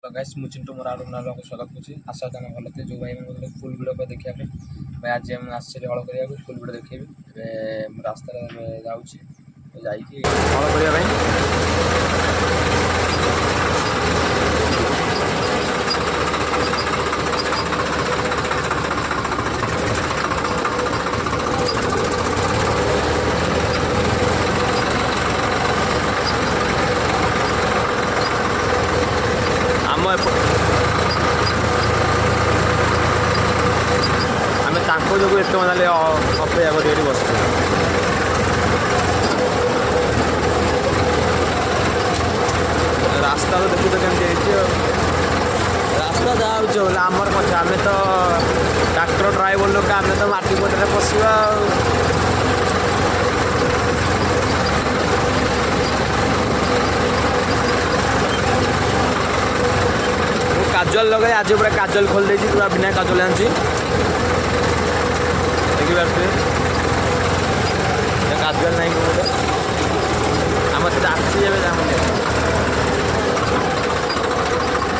Guys मु चिंटू मोर आलू नाल को स्वागत करछि। आशा दाना भल थे जो भाई मन फुल वीडियो को देखिया पे भाई आज हम आश्चर्य हल करिया फुल वीडियो देखिबे। ए रास्ता रे जाउछि जाई कि हल करिया भाई आम तांको जो एत मतलब अपेक्षा कर बस रास्ता तो देखु तो कमी रास्ता जाऊँ आमर कथा आम तो ट्रैक्टर ड्राइवर लोक आम तो माटी पटे पशा काजल लगे आज पूरा काजल खोल देती पूरा बिना काजल आनी देखिए काजल नहीं बोलते आम से आसी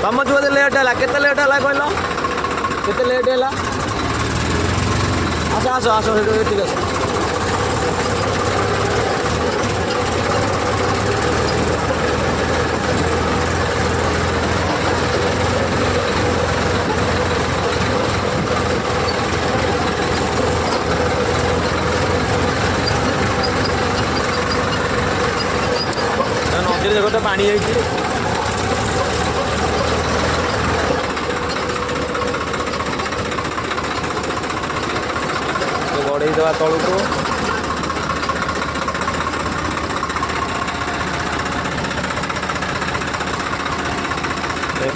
तुम जो लेट है के लेट है कहल के लेट है आस आस आस ठीक है नदी देखो तो पानी गड़े देवा तलू को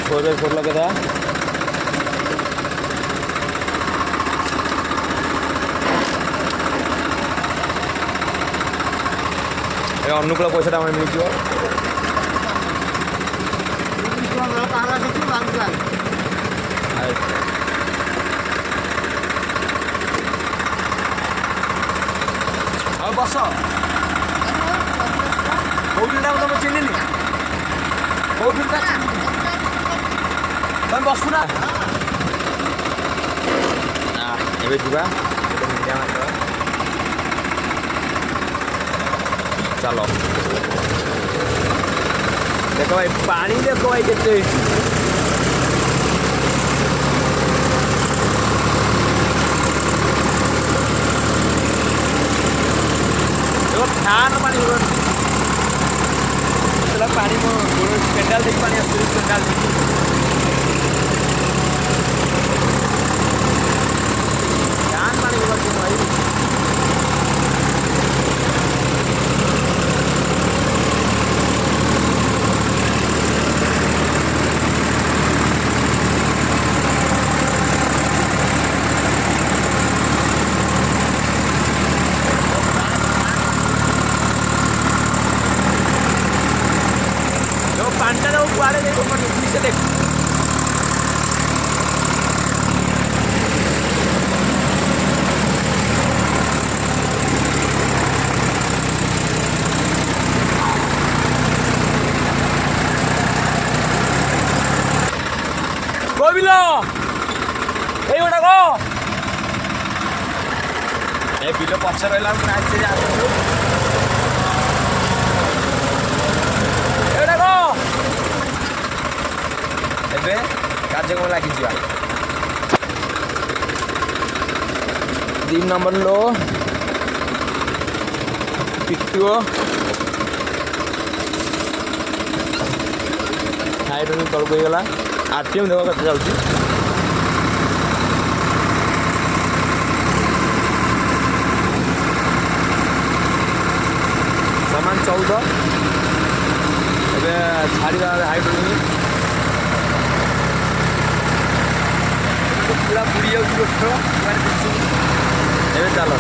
फोर लगे अनुकूल पैसा मिल बस तुम चिन्ह तुम बसुना चलो देख भाई पानी देख भाई के फैन पानी पानी पेंडाल देखिए पानी पेंडाल फैन पानी भाई कुआड़े देखो पीछे देख बिल पछ रहा कार्यक्रम लगी 3 नंबर लो पिटुओ हाइड्रोजन तल को गला आरटीएम देखो कत जाउची सामान 14 ए छाड़ी हाइड्रोजन पूरा बुड़ी जाऊँ चलो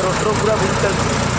रोटर पूरा बुझ चलती